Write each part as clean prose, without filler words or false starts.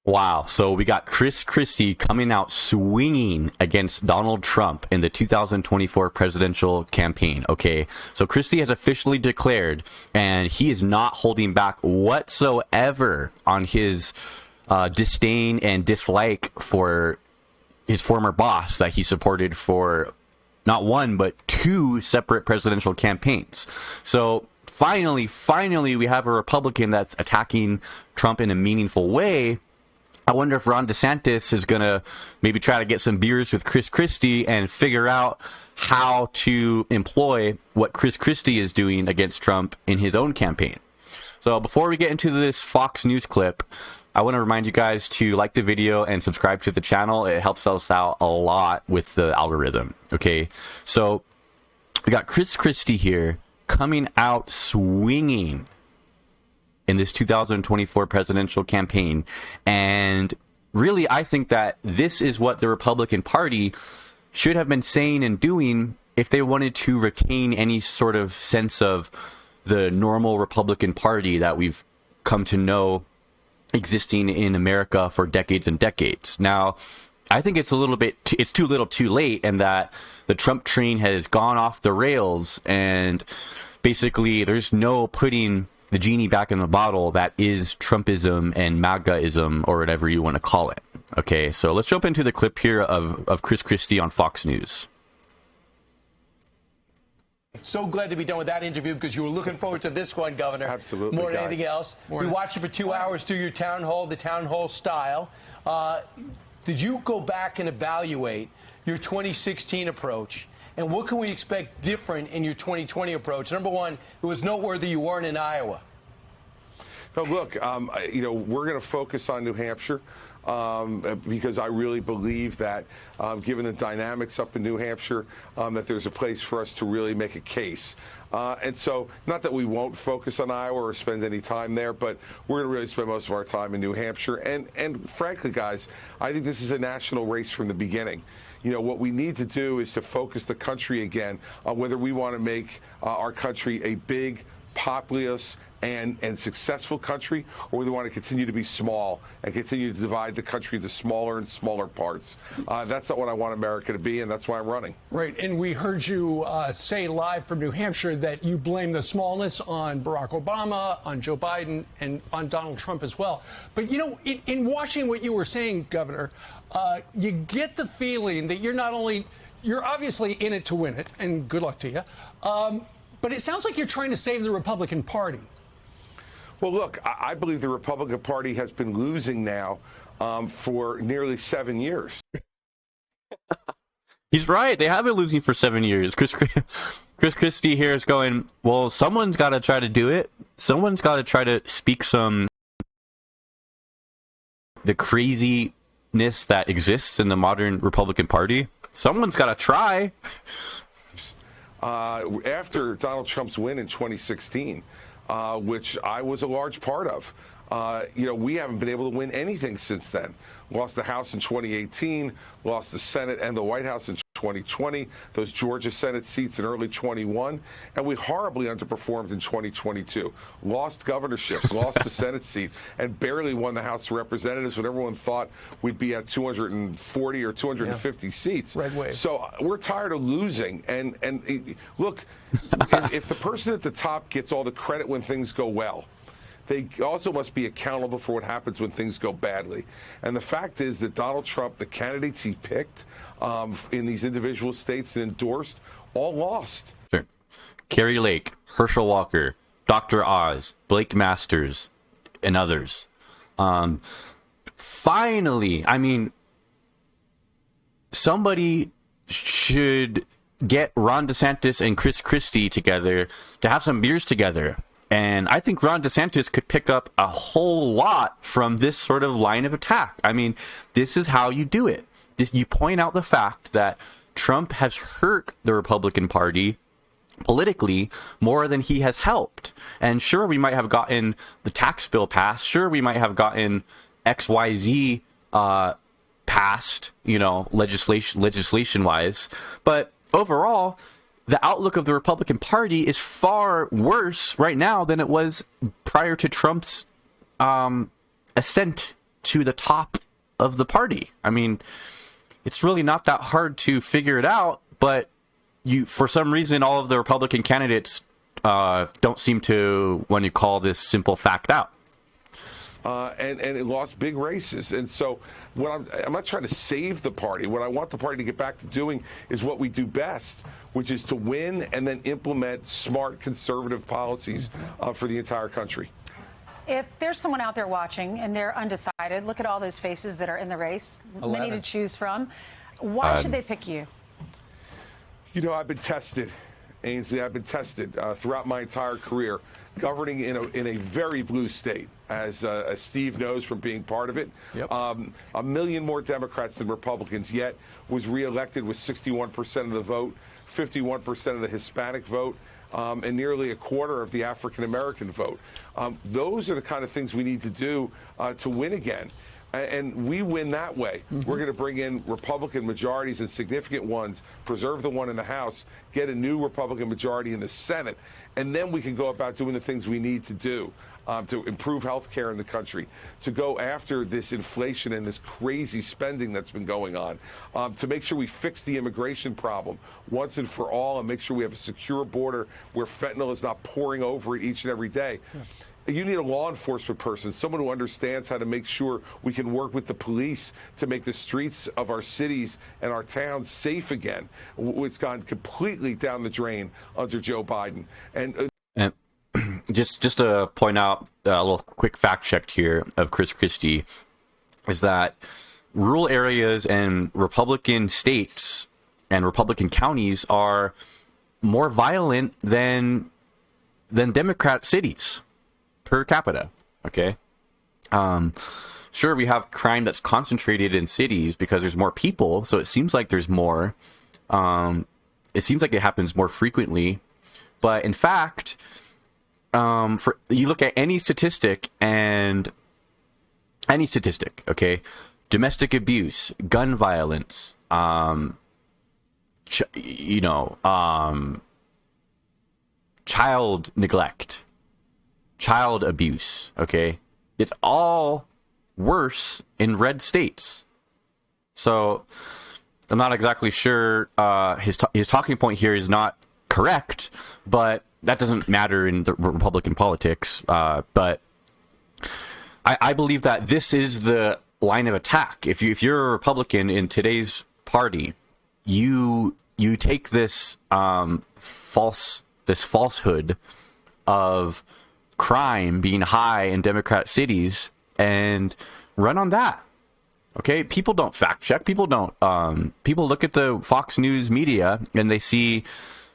Wow. So we got Christie coming out swinging against Donald Trump in the 2024 presidential campaign. Okay. So Christie has officially declared, and he is not holding back whatsoever on his disdain and dislike for his former boss that he supported for not one, but two separate presidential campaigns. So finally, we have a Republican that's attacking Trump in a meaningful way. I wonder if Ron DeSantis is going to maybe try to get some beers with Christie and figure out how to employ what Christie is doing against Trump in his own campaign. So before we get into this Fox News clip, I want to remind you guys to like the video and subscribe to the channel. It helps us out a lot with the algorithm. Okay, so we got Christie here coming out swinging in this 2024 presidential campaign. And really, I think that this is what the Republican Party should have been saying and doing if they wanted to retain any sort of sense of the normal Republican Party that we've come to know existing in America for decades and decades. Now, I think it's a little bit, it's too little too late, and that the Trump train has gone off the rails, and basically there's no putting the genie back in the bottle that is Trumpism and MAGAism, or whatever you want to call it. Okay, so let's jump into the clip here of Christie on Fox News. So glad to be done with that interview because you were looking forward to this one, Governor. Absolutely, more than guys. anything else. Morning. We watched you for 2 hours do your town hall, the town hall style. Did you go back and evaluate your 2016 approach? And what can we expect different in your 2020 approach? Number one, it was noteworthy you weren't in Iowa. No, look, we're going to focus on New Hampshire because I really believe that, given the dynamics up in New Hampshire, that there's a place for us to really make a case. And so, not that we won't focus on Iowa or spend any time there, but we're going to really spend most of our time in New Hampshire. And frankly, guys, I think this is a national race from the beginning. You know, what we need to do is to focus the country again on whether we want to make our country a big, populous, and successful country, or whether we want to continue to be small and continue to divide the country into smaller and smaller parts. That's not what I want America to be, and that's why I'm running. Right, and we heard you say live from New Hampshire that you blame the smallness on Barack Obama, on Joe Biden, and on Donald Trump as well. But, you know, in watching what you were saying, Governor, you get the feeling that you're obviously in it to win it, and good luck to you, but it sounds like you're trying to save the Republican Party. Well, look, I believe the Republican Party has been losing now for nearly 7 years. He's right. They have been losing for 7 years. Christie here is going, well, someone's got to try to do it. Someone's got to try to speak the craziness that exists in the modern Republican Party. Someone's got to try. After Donald Trump's win in 2016, which I was a large part of, we haven't been able to win anything since then. Lost the House in 2018, lost the Senate and the White House in 2020, those Georgia Senate seats in early 21, and we horribly underperformed in 2022. Lost governorships, lost the Senate seat, and barely won the House of Representatives when everyone thought we'd be at 240 or 250 seats. Red wave. So we're tired of losing. And look, if the person at the top gets all the credit when things go well, they also must be accountable for what happens when things go badly. And the fact is that Donald Trump, the candidates he picked in these individual states and endorsed, all lost. Sure. Carrie Lake, Herschel Walker, Dr. Oz, Blake Masters, and others. Finally, I mean, somebody should get Ron DeSantis and Christie together to have some beers together. And I think Ron DeSantis could pick up a whole lot from this sort of line of attack. I mean, this is how you do it. You point out the fact that Trump has hurt the Republican Party politically more than he has helped. And sure, we might have gotten the tax bill passed. Sure, we might have gotten XYZ passed, legislation-wise. But overall, the outlook of the Republican Party is far worse right now than it was prior to Trump's ascent to the top of the party. I mean, it's really not that hard to figure it out, but for some reason, all of the Republican candidates don't seem to want to call this simple fact out. And it lost big races. And so I'm not trying to save the party. What I want the party to get back to doing is what we do best, which is to win and then implement smart conservative policies for the entire country. If there's someone out there watching and they're undecided, look at all those faces that are in the race, 11. many to choose from. Why should they pick you? You know, I've been tested, Ainsley. I've been tested throughout my entire career, governing in a very blue state, as Steve knows from being part of it. Yep. A million more Democrats than Republicans, yet was reelected with 61% of the vote, 51% of the Hispanic vote, and nearly a quarter of the African-American vote. Those are the kind of things we need to do to win again. And we win that way. We're going to bring in Republican majorities and significant ones, preserve the one in the House, get a new Republican majority in the Senate, and then we can go about doing the things we need to do to improve health care in the country, to go after this inflation and this crazy spending that's been going on, to make sure we fix the immigration problem once and for all, and make sure we have a secure border where fentanyl is not pouring over it each and every day. Yeah. You need a law enforcement person, someone who understands how to make sure we can work with the police to make the streets of our cities and our towns safe again. It's gone completely down the drain under Joe Biden. And just to point out a little quick fact check here of Christie is that rural areas and Republican states and Republican counties are more violent than Democrat cities per capita. Okay. Sure, we have crime that's concentrated in cities because there's more people, so it seems like there's more. It seems like it happens more frequently, but in fact, you look at any statistic, okay, domestic abuse, gun violence, child neglect, child abuse, okay, it's all worse in red states. So I'm not exactly sure his talking point here is not correct, but that doesn't matter in the Republican politics. But I believe that this is the line of attack. If you're a Republican in today's party, you take this falsehood of crime being high in Democrat cities and run on that. Okay, people don't fact check. People don't. People look at the Fox News media and they see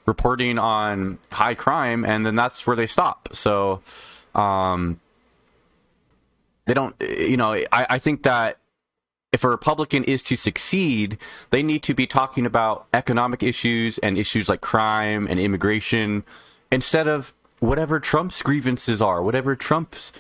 reporting on high crime, and then that's where they stop. So, they don't. I think that if a Republican is to succeed, they need to be talking about economic issues and issues like crime and immigration, instead of whatever Trump's grievances are, whatever Trump's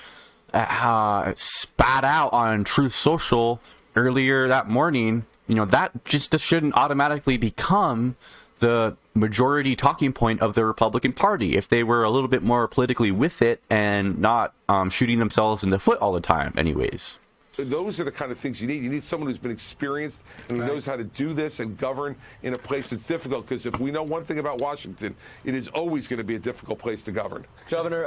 spat out on Truth Social earlier that morning. That just shouldn't automatically become the majority talking point of the Republican Party if they were a little bit more politically with it and not shooting themselves in the foot all the time anyways. Those are the kind of things you need. You need someone who's been experienced and who knows how to do this and govern in a place that's difficult. Because if we know one thing about Washington, it is always going to be a difficult place to govern. Governor,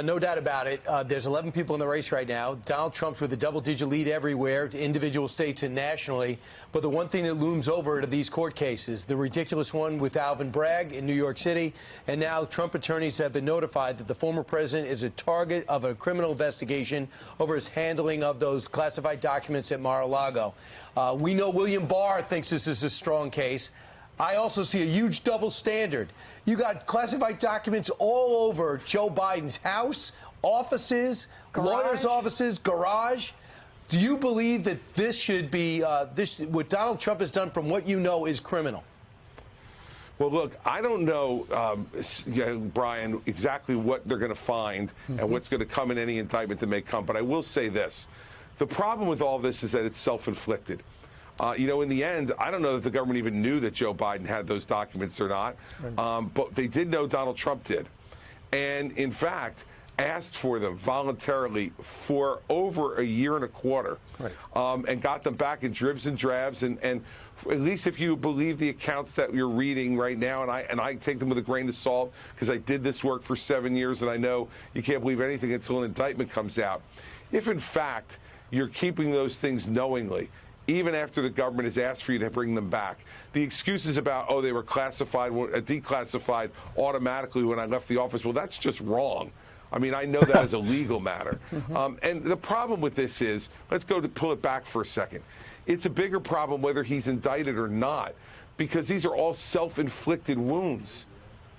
no doubt about it. There's 11 people in the race right now. Donald Trump's with a double-digit lead everywhere, to individual states and nationally. But the one thing that looms over to these court cases, the ridiculous one with Alvin Bragg in New York City, and now Trump attorneys have been notified that the former president is a target of a criminal investigation over his handling of those classified documents at Mar-a-Lago. We know William Barr thinks this is a strong case. I also see a huge double standard. You got classified documents all over Joe Biden's house, offices, lawyers' offices, garage. Do you believe that this should be, what Donald Trump has done, from what you know, is criminal? Well, look, I don't know, Brian, exactly what they're going to find and what's going to come in any indictment that may come. But I will say this. The problem with all this is that it's self-inflicted. In the end, I don't know that the government even knew that Joe Biden had those documents or not. But they did know Donald Trump did. And in fact, asked for them voluntarily for over a year and a quarter, right. And got them back in dribs and drabs. And at least if you believe the accounts that you're reading right now, and I take them with a grain of salt because I did this work for 7 years, and I know you can't believe anything until an indictment comes out. If in fact you're keeping those things knowingly, even after the government has asked for you to bring them back, the excuses about, oh, they were classified, declassified automatically when I left the office, well, that's just wrong. I mean, I know that as a legal matter. And the problem with this is, let's go to pull it back for a second. It's a bigger problem whether he's indicted or not, because these are all self-inflicted wounds.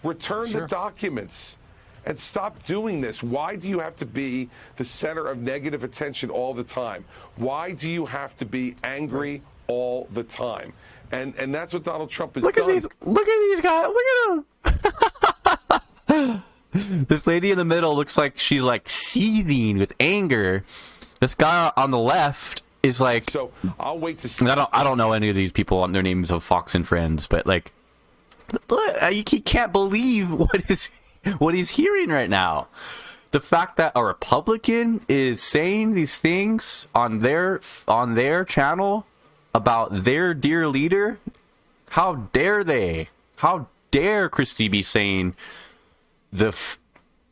Return the documents and stop doing this. Why do you have to be the center of negative attention all the time? Why do you have to be angry all the time? And that's what Donald Trump has done. Look at these guys. Look at them. This lady in the middle looks like she's like seething with anger. This guy on the left is like. So I'll wait to see. I don't know any of these people on their names of Fox and Friends, but like, he can't believe what he's hearing right now. The fact that a Republican is saying these things on their channel about their dear leader, how dare they? How dare Christie be saying the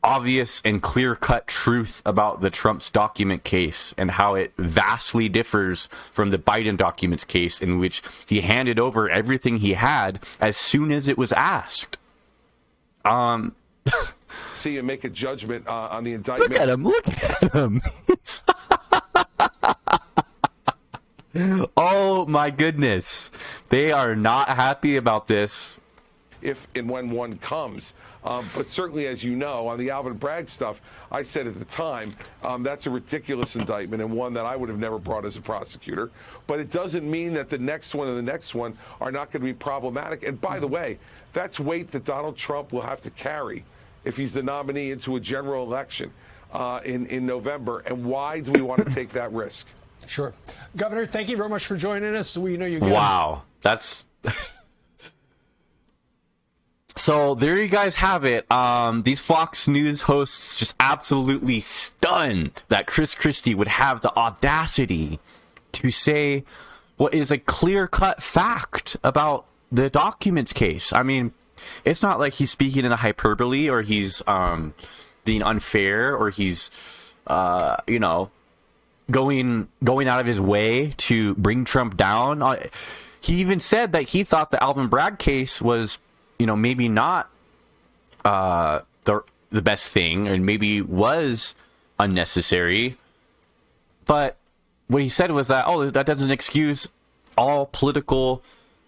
obvious and clear-cut truth about the Trump's document case and how it vastly differs from the Biden documents case, in which he handed over everything he had as soon as it was asked. See and make a judgment on the indictment. Look at him! Look at him! Oh my goodness. They are not happy about this. If and when one comes. But certainly, as you know, on the Alvin Bragg stuff, I said at the time, that's a ridiculous indictment and one that I would have never brought as a prosecutor. But it doesn't mean that the next one and the next one are not going to be problematic. And by the way, that's weight that Donald Trump will have to carry if he's the nominee into a general election in November. And why do we want to take that risk? Sure. Governor, thank you very much for joining us. We know you got Wow. That's... So there you guys have it. These Fox News hosts just absolutely stunned that Chris Christie would have the audacity to say what is a clear-cut fact about the documents case. I mean, it's not like he's speaking in a hyperbole or he's being unfair or he's, you know, going out of his way to bring Trump down. He even said that he thought the Alvin Bragg case was, you know, maybe not the best thing, and maybe was unnecessary. But what he said was that, oh, that doesn't excuse all potential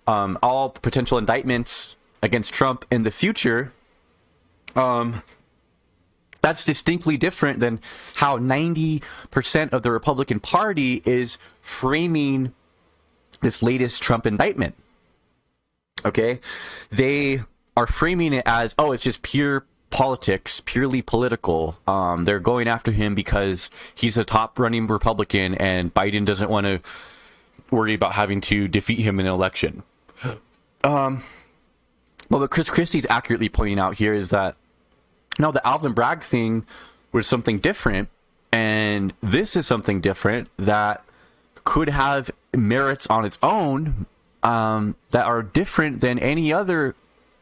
indictments against Trump in the future. That's distinctly different than how 90% of the Republican Party is framing this latest Trump indictment. Okay, they are framing it as, oh, it's just pure politics, purely political. They're going after him because he's a top-running Republican and Biden doesn't want to worry about having to defeat him in an election. Well, what Chris Christie's accurately pointing out here is that, no, the Alvin Bragg thing was something different, and this is something different that could have merits on its own, that are different than any other,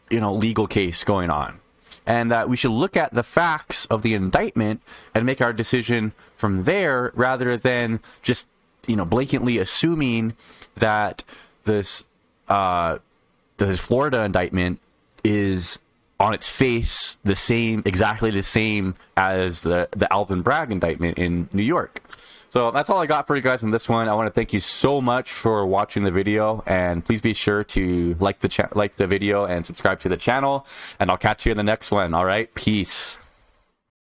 you know, legal case going on, and that we should look at the facts of the indictment and make our decision from there, rather than just, you know, blatantly assuming that this Florida indictment is on its face exactly the same as the Alvin Bragg indictment in New York. So that's all I got for you guys in this one. I want to thank you so much for watching the video, and please be sure to like the video and subscribe to the channel, and I'll catch you in the next one. All right, peace.